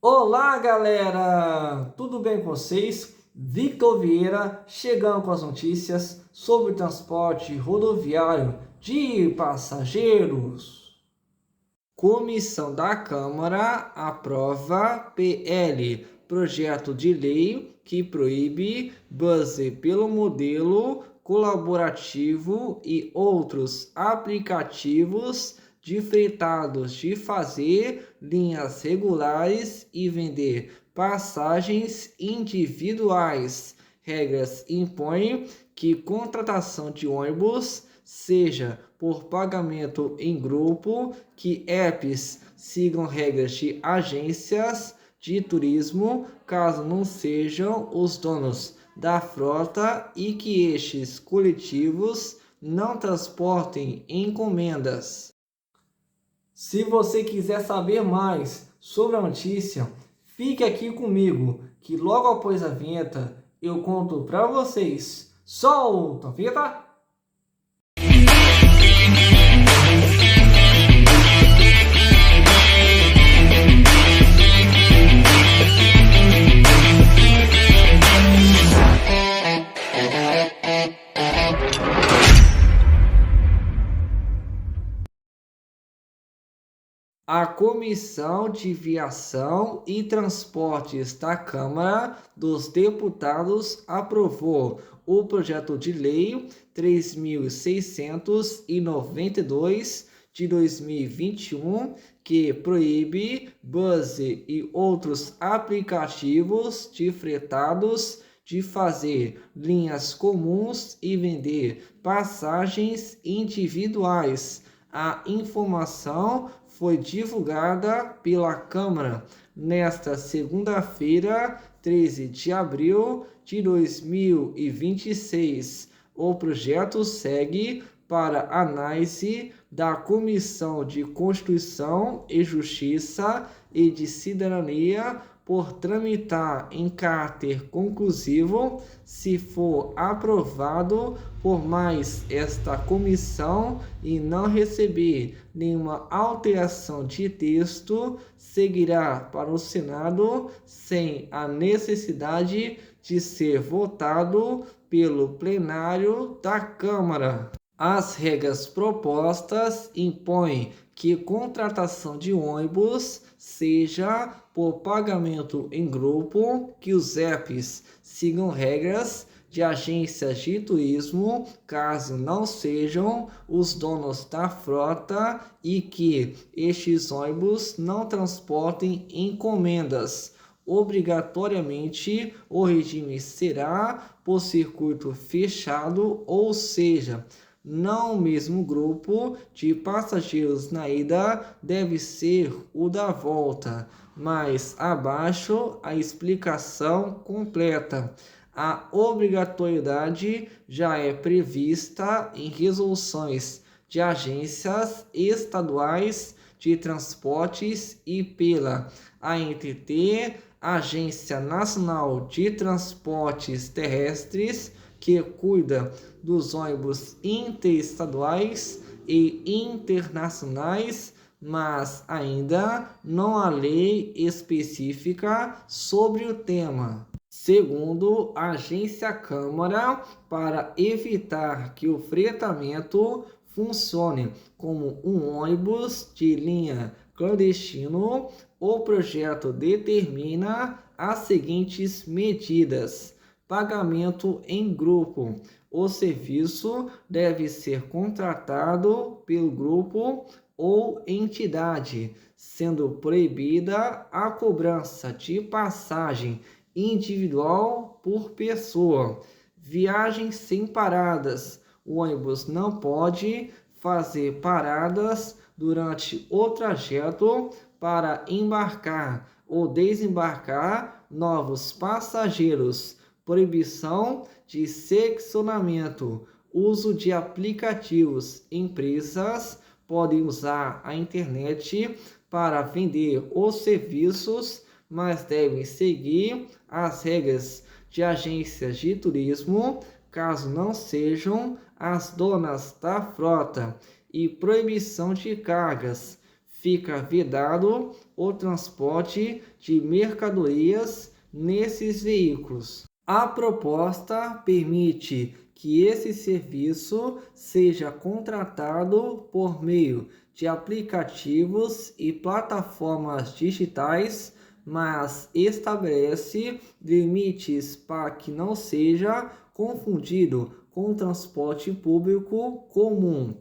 Olá, galera! Tudo bem com vocês? Victor Vieira chegando com as notícias sobre o transporte rodoviário de passageiros. Comissão da Câmara aprova PL, projeto de lei que proíbe buzzer pelo modelo colaborativo e outros aplicativos diferenciados de fazer linhas regulares e vender passagens individuais. Regras impõem que contratação de ônibus seja por pagamento em grupo, que apps sigam regras de agências de turismo, caso não sejam os donos da frota, e que estes coletivos não transportem encomendas. Se você quiser saber mais sobre a notícia, fique aqui comigo, que logo após a vinheta eu conto para vocês. Solta a vinheta! A Comissão de Viação e Transportes da Câmara dos Deputados aprovou o projeto de lei 3.692 de 2021, que proíbe buzzer e outros aplicativos de fretados de fazer linhas comuns e vender passagens individuais. A informação foi divulgada pela Câmara nesta segunda-feira, 13 de abril de 2026. O projeto segue para análise da Comissão de Constituição e Justiça e de Cidadania por tramitar em caráter conclusivo, se for aprovado por mais esta comissão e não receber nenhuma alteração de texto, seguirá para o Senado sem a necessidade de ser votado pelo plenário da Câmara. As regras propostas impõem que contratação de ônibus seja por pagamento em grupo, que os apps sigam regras de agências de turismo, caso não sejam os donos da frota, e que estes ônibus não transportem encomendas. Obrigatoriamente, o regime será por circuito fechado, ou seja, não o mesmo grupo de passageiros na ida deve ser o da volta. Mais abaixo, a explicação completa. A obrigatoriedade já é prevista em resoluções de agências estaduais de transportes e pela ANTT, Agência Nacional de Transportes Terrestres, que cuida dos ônibus interestaduais e internacionais, mas ainda não há lei específica sobre o tema. Segundo a agência Câmara, para evitar que o fretamento funcione como um ônibus de linha clandestino, o projeto determina as seguintes medidas: pagamento em grupo. O serviço deve ser contratado pelo grupo ou entidade, sendo proibida a cobrança de passagem individual por pessoa. Viagem sem paradas. O ônibus não pode fazer paradas durante o trajeto para embarcar ou desembarcar novos passageiros. Proibição de seccionamento. Uso de aplicativos. Empresas podem usar a internet para vender os serviços, mas devem seguir as regras de agências de turismo, caso não sejam as donas da frota. E proibição de cargas. fica vedado o transporte de mercadorias nesses veículos. A proposta permite que esse serviço seja contratado por meio de aplicativos e plataformas digitais, mas estabelece limites para que não seja confundido com o transporte público comum.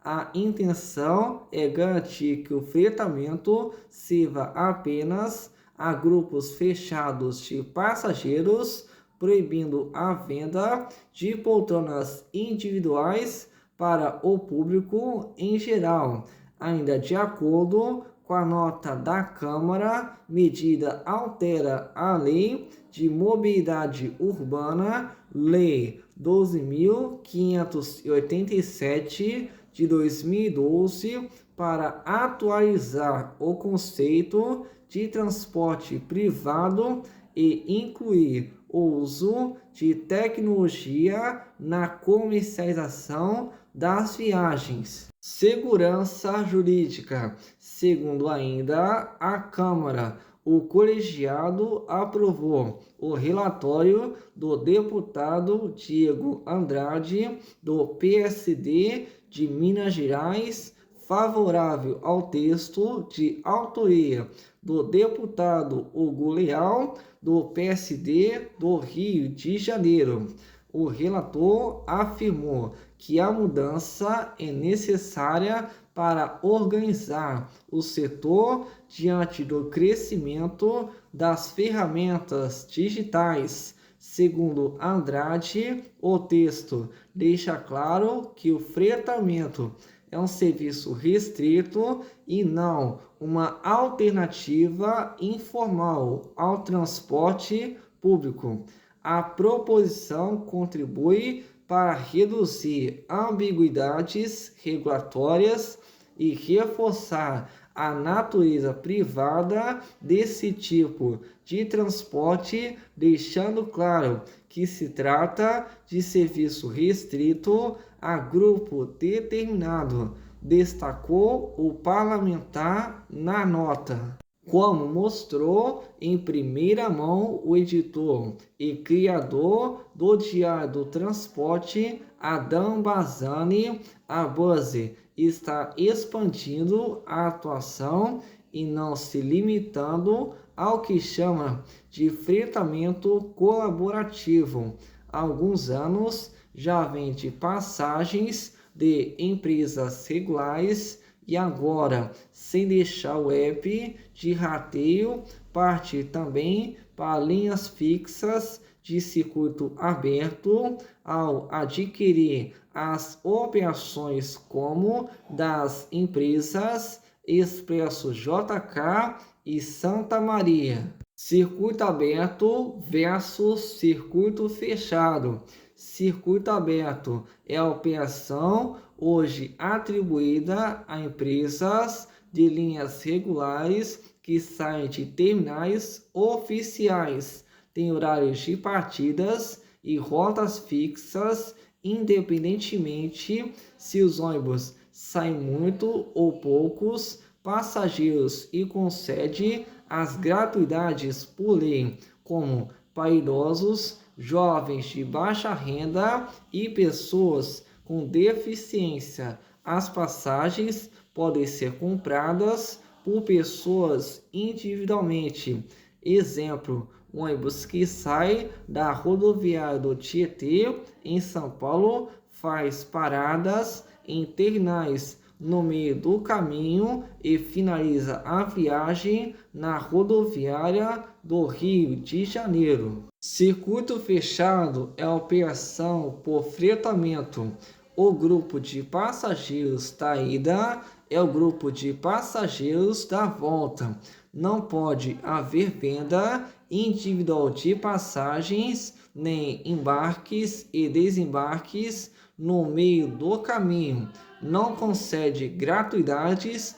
A intenção é garantir que o fretamento sirva apenas a grupos fechados de passageiros, proibindo a venda de poltronas individuais para o público em geral. Ainda de acordo com a nota da Câmara, medida altera a Lei de Mobilidade Urbana, Lei 12.587 de 2012, para atualizar o conceito de transporte privado e incluir o uso de tecnologia na comercialização das viagens. Segurança jurídica. Segundo ainda a Câmara, o colegiado aprovou o relatório do deputado Diego Andrade, do PSD de Minas Gerais, favorável ao texto de autoria do deputado Hugo Leal, do PSD do Rio de Janeiro. O relator afirmou que a mudança é necessária para organizar o setor diante do crescimento das ferramentas digitais. Segundo Andrade, o texto deixa claro que o fretamento é um serviço restrito e não uma alternativa informal ao transporte público. A proposição contribui para reduzir ambiguidades regulatórias e reforçar a natureza privada desse tipo de transporte, deixando claro que se trata de serviço restrito a grupo determinado, destacou o parlamentar na nota. Como mostrou em primeira mão o editor e criador do Diário do Transporte, Adam Bazzani, a Buzz está expandindo a atuação e não se limitando ao que chama de fretamento colaborativo. Há alguns anos já vende passagens de empresas regulares e agora, sem deixar o app de rateio, parte também para linhas fixas de circuito aberto ao adquirir as operações como das empresas Expresso JK e Santa Maria. Circuito aberto versus circuito fechado. Circuito aberto é a operação hoje atribuída a empresas de linhas regulares que saem de terminais oficiais, tem horários de partidas e rotas fixas, independentemente se os ônibus saem muito ou poucos passageiros, e concede as gratuidades por lei, como para idosos, jovens de baixa renda e pessoas com deficiência. As passagens podem ser compradas por pessoas individualmente. Exemplo, ônibus que sai da rodoviária do Tietê, em São Paulo, faz paradas em terminais no meio do caminho e finaliza a viagem na rodoviária do Rio de Janeiro. Circuito fechado é a operação por fretamento. O grupo de passageiros da ida é o grupo de passageiros da volta. Não pode haver venda individual de passagens, nem embarques e desembarques no meio do caminho. Não concede gratuidades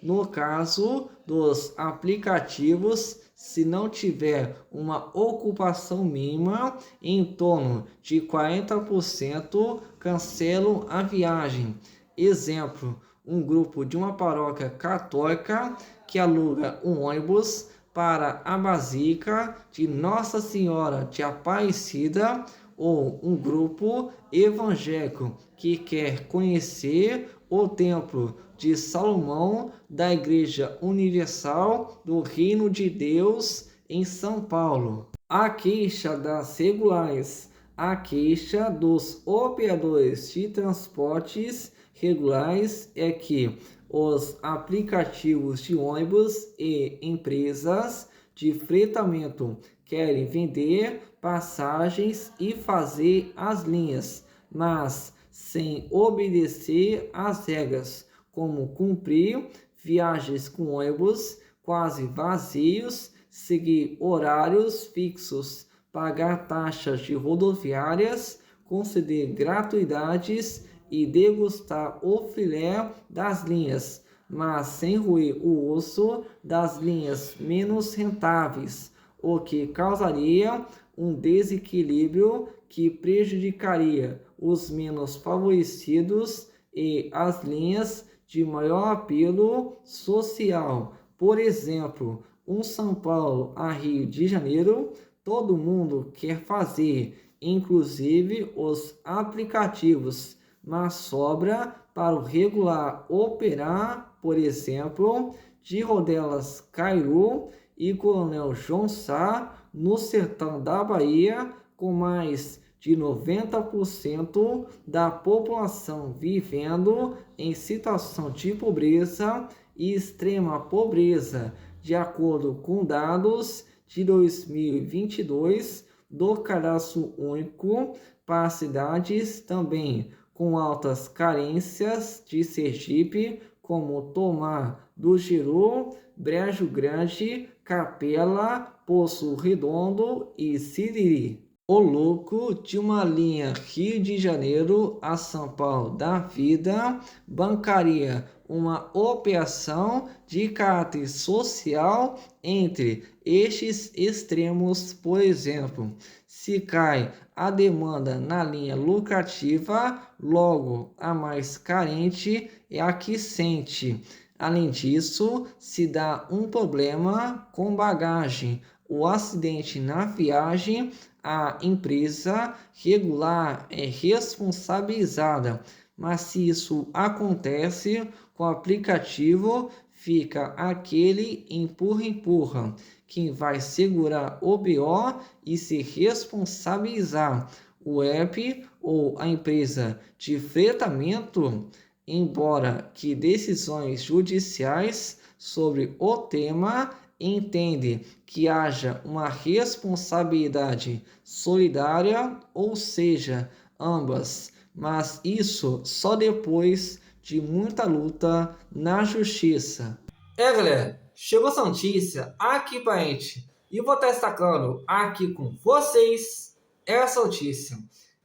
no caso dos aplicativos, se não tiver uma ocupação mínima em torno de 40%, cancelam a viagem. Exemplo, um grupo de uma paróquia católica que aluga um ônibus para a Basílica de Nossa Senhora de Aparecida, ou um grupo evangélico que quer conhecer o Templo de Salomão da Igreja Universal do Reino de Deus em São Paulo. A queixa das regulares. A queixa dos operadores de transportes regulares é que os aplicativos de ônibus e empresas de fretamento querem vender passagens e fazer as linhas, mas sem obedecer às regras, como cumprir viagens com ônibus quase vazios, seguir horários fixos, pagar taxas de rodoviárias, conceder gratuidades e degustar o filé das linhas, mas sem ruir o osso das linhas menos rentáveis, o que causaria um desequilíbrio que prejudicaria os menos favorecidos e as linhas de maior apelo social. Por exemplo, um São Paulo a Rio de Janeiro, todo mundo quer fazer, inclusive os aplicativos, mas sobra para o regular operar, por exemplo, de Rodelas Cairu e Coronel João Sá, no sertão da Bahia, com mais de 90% da população vivendo em situação de pobreza e extrema pobreza, de acordo com dados de 2022 do Cadastro Único para cidades também com altas carências de Sergipe, como Tomar do Giru, Brejo Grande, Capela, Poço Redondo e Siriri. O lucro de uma linha Rio de Janeiro a São Paulo da vida bancaria uma operação de caráter social entre estes extremos. Por exemplo, se cai a demanda na linha lucrativa, logo a mais carente é a que sente. Além disso, se dá um problema com bagagem, o acidente na viagem, a empresa regular é responsabilizada, mas se isso acontece com o aplicativo, fica aquele empurra-empurra. Quem vai segurar o BO e se responsabilizar, o app ou a empresa de fretamento, embora que decisões judiciais sobre o tema entende que haja uma responsabilidade solidária, ou seja, ambas, mas isso só depois de muita luta na justiça. Galera, chegou essa notícia aqui pra gente e eu vou estar destacando aqui com vocês essa notícia.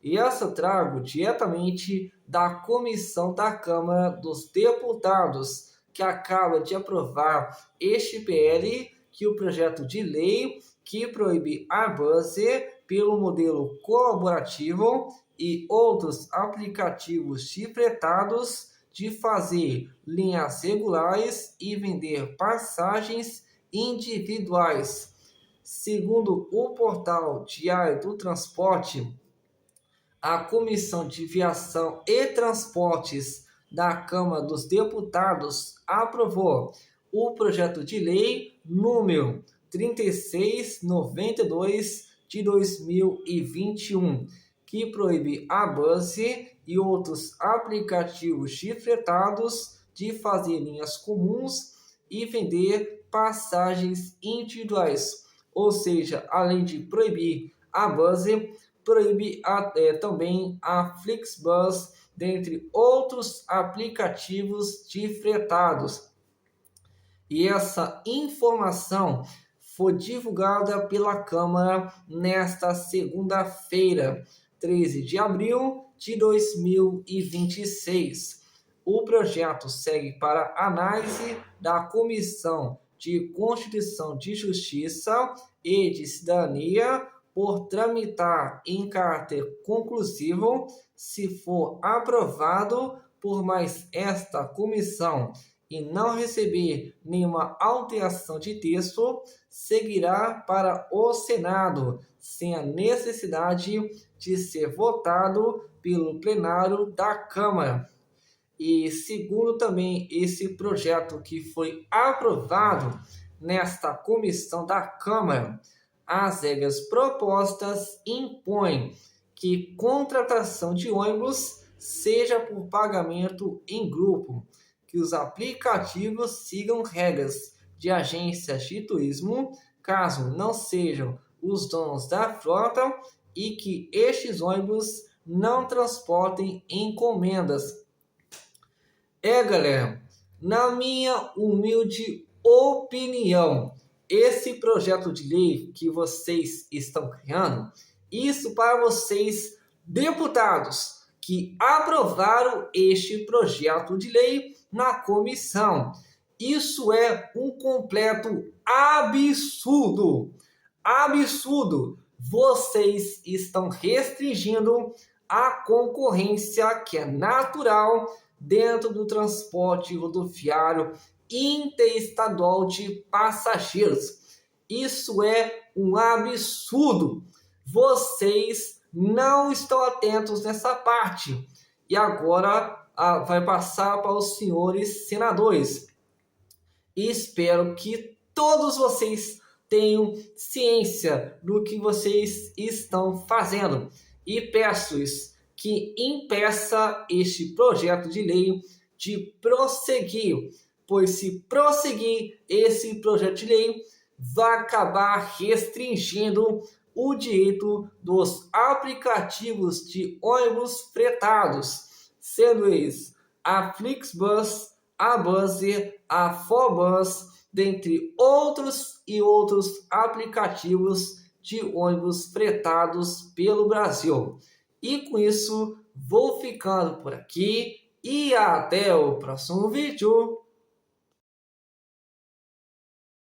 E essa eu trago diretamente da comissão da Câmara dos Deputados, que acaba de aprovar este PL, que o projeto de lei que proíbe a buzzer pelo modelo colaborativo e outros aplicativos chifretados de fazer linhas regulares e vender passagens individuais. Segundo o portal Diário do Transporte, a Comissão de Viação e Transportes da Câmara dos Deputados aprovou o projeto de lei número 3692 de 2021, que proíbe a buzzer e outros aplicativos chifretados de fazer linhas comuns e vender passagens individuais. Ou seja, além de proibir a buzzer, proíbe também a Flixbus, dentre outros aplicativos de fretados. E essa informação foi divulgada pela Câmara nesta segunda-feira, 13 de abril de 2026. O projeto segue para análise da Comissão de Constituição de Justiça e de Cidadania por tramitar em caráter conclusivo, se for aprovado, por mais esta comissão e não receber nenhuma alteração de texto, seguirá para o Senado, sem a necessidade de ser votado pelo plenário da Câmara. E segundo também esse projeto que foi aprovado nesta comissão da Câmara, as regras propostas impõem que contratação de ônibus seja por pagamento em grupo, que os aplicativos sigam regras de agências de turismo, caso não sejam os donos da frota, e que estes ônibus não transportem encomendas. Galera, na minha humilde opinião, esse projeto de lei que vocês estão criando, isso para vocês, deputados, que aprovaram este projeto de lei na comissão. Isso é um completo absurdo. Absurdo. Vocês estão restringindo a concorrência que é natural dentro do transporte rodoviário interestadual de passageiros. Isso é um absurdo. Vocês não estão atentos nessa parte. E agora vai passar para os senhores senadores. E espero que todos vocês tenham ciência do que vocês estão fazendo. E peço-lhes que impeça este projeto de lei de prosseguir, pois se prosseguir esse projeto de lei, vai acabar restringindo o direito dos aplicativos de ônibus fretados, sendo eles a Flixbus, a Buzzer, a Forbus, dentre outros e outros aplicativos de ônibus fretados pelo Brasil. E com isso, vou ficando por aqui e até o próximo vídeo.